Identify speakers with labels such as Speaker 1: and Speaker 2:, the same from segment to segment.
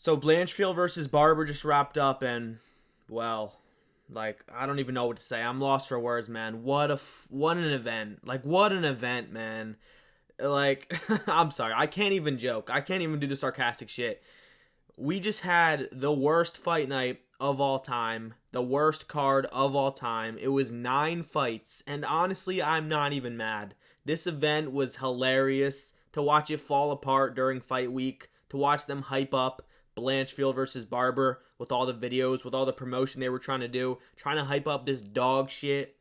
Speaker 1: So BlanchField versus Barber just wrapped up, and well, like I don't even know what to say. I'm lost for words, man. What an event! Like what an event, man. Like I'm sorry, I can't even joke. I can't even do the sarcastic shit. We just had the worst fight night of all time, the worst card of all time. It was 9 fights, and honestly, I'm not even mad. This event was hilarious to watch it fall apart during fight week, to watch them hype up BlanchField versus Barber with all the videos, with all the promotion they were trying to do, trying to hype up this dog shit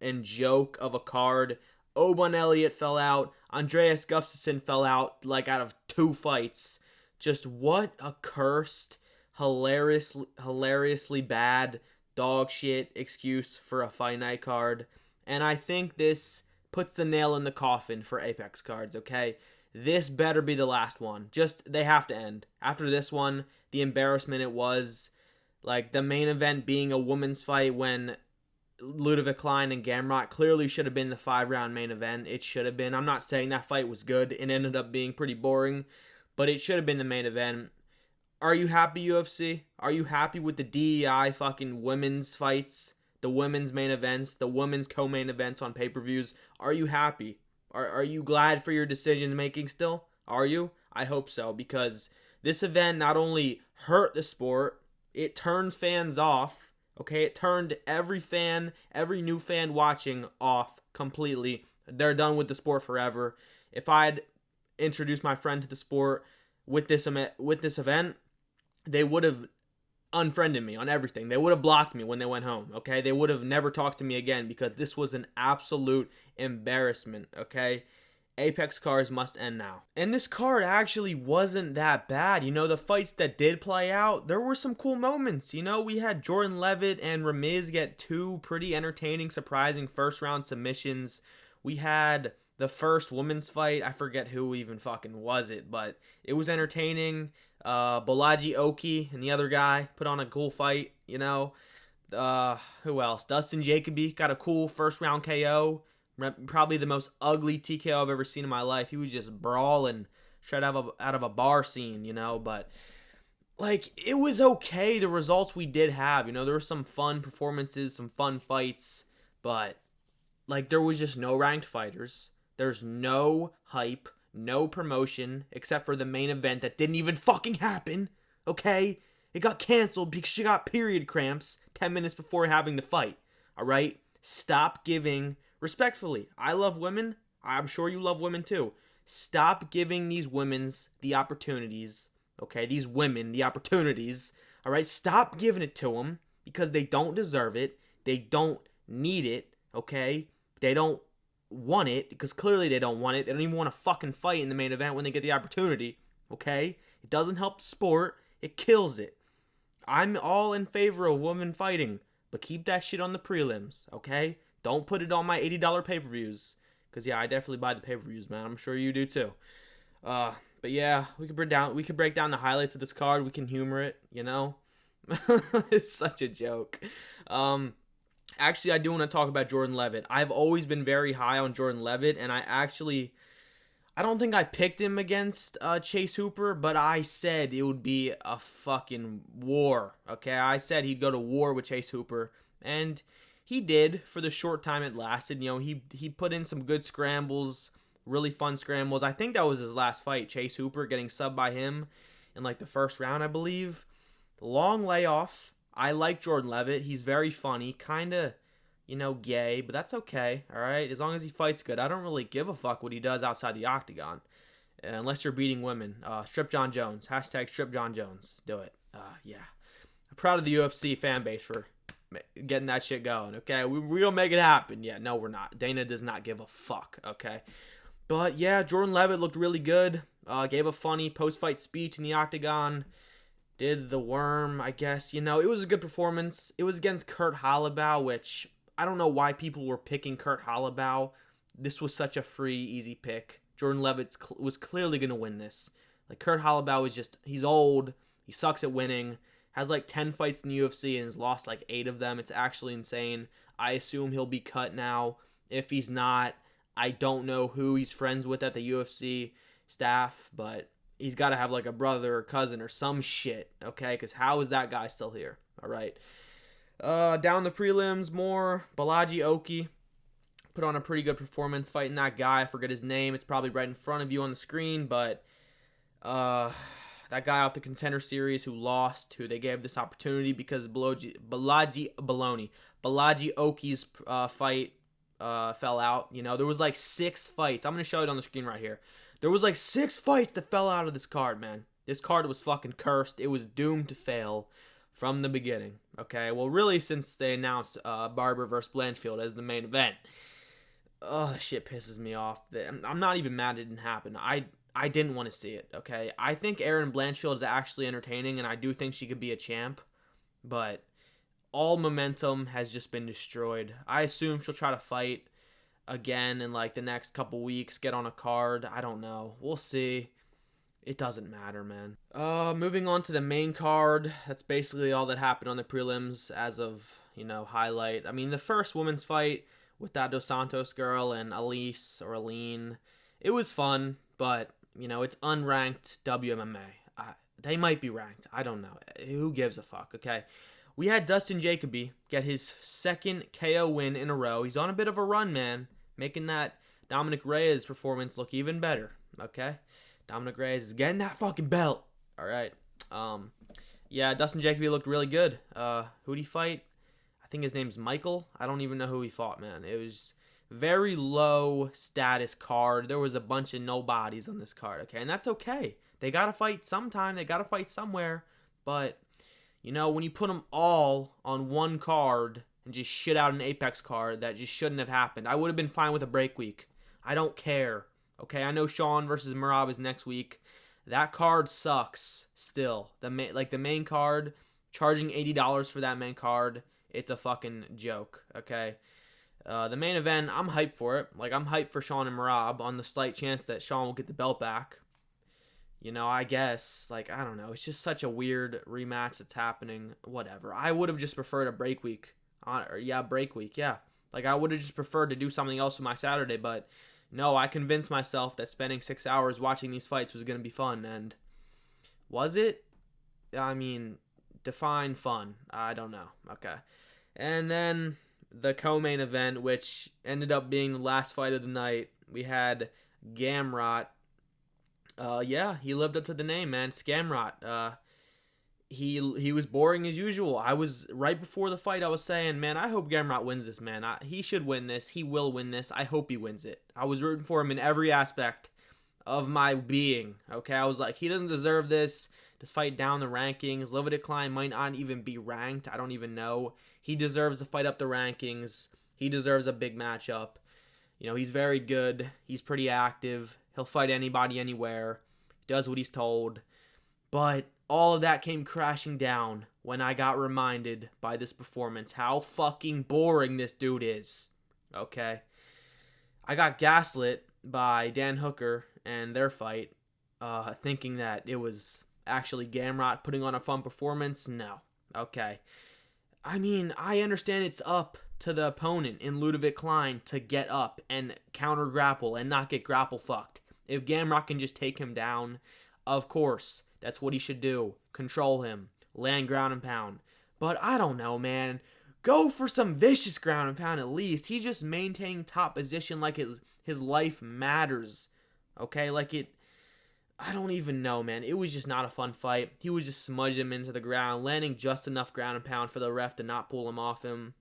Speaker 1: and joke of a card. Oban Elliott fell out. Andreas Gustafsson fell out like out of 2 fights. Just what a cursed, hilariously bad dog shit excuse for a fight night card. And I think this puts the nail in the coffin for Apex cards, okay? This better be the last one. Just, they have to end. After this one, the embarrassment it was, like the main event being a women's fight when Ludovic Klein and Gamrot clearly should have been the 5-round main event. It should have been. I'm not saying that fight was good. It ended up being pretty boring, but it should have been the main event. Are you happy, UFC? Are you happy with the DEI fucking women's fights, the women's main events, the women's co-main events on pay-per-views? Are you happy? Are you glad for your decision making still? Are you? I hope so, because this event not only hurt the sport, it turned fans off. Okay, it turned every fan, every new fan watching off completely. They're done with the sport forever. If I'd introduced my friend to the sport with this event, they would have unfriended me on everything. They would have blocked me when they went home, okay? They would have never talked to me again because this was an absolute embarrassment, okay? Apex cards must end now. And this card actually wasn't that bad. You know, the fights that did play out, there were some cool moments. You know, we had Jordan Levitt and Ramiz get 2 pretty entertaining, surprising first-round submissions. We had the first women's fight. I forget who even fucking was it, but it was entertaining. Balaji Oki and the other guy put on a cool fight, you know. Who else? Dustin Jacoby got a cool first-round KO. Probably the most ugly TKO I've ever seen in my life. He was just brawling straight out of a bar scene, you know. But, like, it was okay, the results we did have. You know, there were some fun performances, some fun fights. But, like, there was just no ranked fighters. There's no hype, no promotion, except for the main event that didn't even fucking happen, okay? It got canceled because she got period cramps 10 minutes before having to fight, alright? Stop giving... Respectfully, I love women. I'm sure you love women too. Stop giving these women's the opportunities, okay? These women the opportunities, all right? Stop giving it to them because they don't deserve it. They don't need it, okay? They don't want it because clearly they don't want it. They don't even want to fucking fight in the main event when they get the opportunity, okay? It doesn't help the sport. It kills it. I'm all in favor of women fighting, but keep that shit on the prelims, okay? Don't put it on my $80 pay-per-views. Because, yeah, I definitely buy the pay-per-views, man. I'm sure you do, too. But, yeah, we could break down the highlights of this card. We can humor it, you know? It's such a joke. Actually, I do want to talk about Jordan Levitt. I've always been very high on Jordan Levitt, and I don't think I picked him against Chase Hooper, but I said it would be a fucking war, okay? I said he'd go to war with Chase Hooper, and... he did for the short time it lasted. You know, he put in some good scrambles, really fun scrambles. I think that was his last fight, Chase Hooper getting subbed by him in like the first round, I believe. Long layoff. I like Jordan Levitt. He's very funny, kind of, you know, gay, but that's okay, all right? As long as he fights good. I don't really give a fuck what he does outside the octagon, unless you're beating women. Strip John Jones. Hashtag Strip John Jones. Do it. Yeah. I'm proud of the UFC fan base for getting that shit going, okay? We'll make it happen. Yeah, no, we're not. Dana does not give a fuck, okay? But, yeah, Jordan Levitt looked really good. Gave a funny post-fight speech in the octagon. Did the worm, I guess. You know, it was a good performance. It was against Kurt Holloway, which I don't know why people were picking Kurt Holloway. This was such a free, easy pick. Jordan Levitt was clearly going to win this. Like, Kurt Holloway was just, he's old. He sucks at winning. Has like 10 fights in the UFC and has lost like 8 of them. It's actually insane. I assume he'll be cut now. If he's not, I don't know who he's friends with at the UFC staff, but he's got to have like a brother or cousin or some shit, okay? Because how is that guy still here? All right. Down the prelims, more Balaji Oki put on a pretty good performance fighting that guy. I forget his name. It's probably right in front of you on the screen, but that guy off the Contender Series who lost, who they gave this opportunity because Balaji Oki's fight fell out. You know, there was like 6 fights. I'm going to show it on the screen right here. There was like 6 fights that fell out of this card, man. This card was fucking cursed. It was doomed to fail from the beginning. Okay, well, really, since they announced Barber versus BlanchField as the main event. Oh, that shit pisses me off. I'm not even mad it didn't happen. I didn't want to see it, okay? I think Erin Blanchfield is actually entertaining, and I do think she could be a champ, but all momentum has just been destroyed. I assume she'll try to fight again in like the next couple weeks, get on a card. I don't know. We'll see. It doesn't matter, man. Moving on to the main card. That's basically all that happened on the prelims as of, highlight. I mean, the first women's fight with that Dos Santos girl and Elise or Aline, it was fun, but it's unranked WMMA. They might be ranked. I don't know. Who gives a fuck, okay? We had Dustin Jacoby get his 2nd KO win in a row. He's on a bit of a run, man, making that Dominic Reyes performance look even better, okay? Dominic Reyes is getting that fucking belt, all right? Yeah, Dustin Jacoby looked really good. Who'd he fight? I think his name's Michael. I don't even know who he fought, man. It was very low status card. There was a bunch of nobodies on this card, okay? And that's okay. They got to fight sometime. They got to fight somewhere. But, when you put them all on one card and just shit out an Apex card, that just shouldn't have happened. I would have been fine with a break week. I don't care, okay? I know Sean versus Merab is next week. That card sucks still. The main card, charging $80 for that main card, it's a fucking joke, okay? The main event, I'm hyped for it. Like, I'm hyped for Sean and Merab on the slight chance that Sean will get the belt back. I guess. Like, I don't know. It's just such a weird rematch that's happening. Whatever. I would have just preferred a break week. Break week, yeah. Like, I would have just preferred to do something else with my Saturday, but no, I convinced myself that spending 6 hours watching these fights was going to be fun, and was it? I mean, define fun. I don't know. Okay. And then the co-main event, which ended up being the last fight of the night, we had Gamrot. He lived up to the name, man. Scamrot. He was boring as usual. I was, right before the fight, I was saying, man, I hope Gamrot wins this, man. He should win this. He will win this. I hope he wins it. I was rooting for him in every aspect of my being, okay? I was like, he doesn't deserve this. This fight down the rankings. Livid Klein might not even be ranked. I don't even know. He deserves to fight up the rankings. He deserves a big matchup. He's very good. He's pretty active. He'll fight anybody, anywhere. He does what he's told. But all of that came crashing down when I got reminded by this performance how fucking boring this dude is. Okay? I got gaslit by Dan Hooker and their fight, thinking that it was actually Gamrot putting on a fun performance. No. Okay. I mean, I understand it's up to the opponent in Ludovic Klein to get up and counter grapple and not get grapple fucked. If Gamrot can just take him down, of course, that's what he should do. Control him. Land ground and pound. But I don't know, man. Go for some vicious ground and pound at least. He's just maintaining top position like his life matters. Okay? I don't even know, man. It was just not a fun fight. He was just smudging him into the ground, landing just enough ground and pound for the ref to not pull him off him.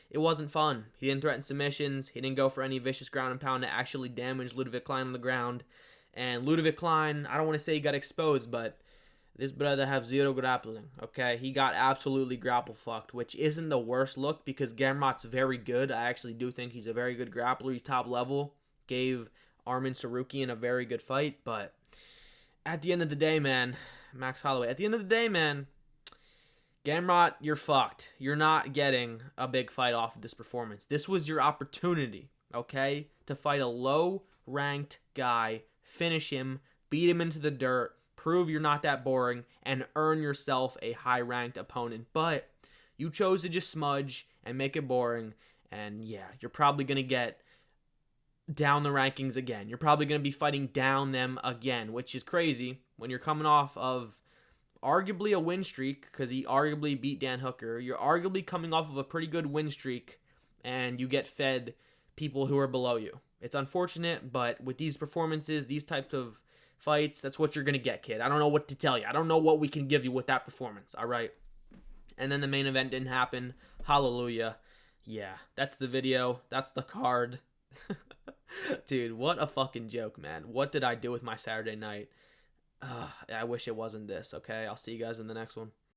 Speaker 1: It wasn't fun. He didn't threaten submissions. He didn't go for any vicious ground and pound to actually damage Ludovic Klein on the ground. And Ludovic Klein, I don't want to say he got exposed, but this brother have zero grappling, okay? He got absolutely grapple fucked, which isn't the worst look because Gamrot's very good. I actually do think he's a very good grappler. He's top level. Gave Armin Sarukian a very good fight, but at the end of the day, man, Max Holloway, at the end of the day, man, Gamrot, you're fucked. You're not getting a big fight off of this performance. This was your opportunity, okay, to fight a low-ranked guy, finish him, beat him into the dirt, prove you're not that boring, and earn yourself a high-ranked opponent. But you chose to just smudge and make it boring, and yeah, you're probably going to get down the rankings again. You're probably going to be fighting down them again, which is crazy when you're coming off of arguably a win streak because he arguably beat Dan Hooker. You're arguably coming off of a pretty good win streak and you get fed people who are below you. It's unfortunate, but with these performances, these types of fights, that's what you're going to get, kid. I don't know what to tell you. I don't know what we can give you with that performance, all right? And then the main event didn't happen. Hallelujah. Yeah, that's the video. That's the card. Dude, what a fucking joke, man. What did I do with my Saturday night? I wish it wasn't this, okay? I'll see you guys in the next one.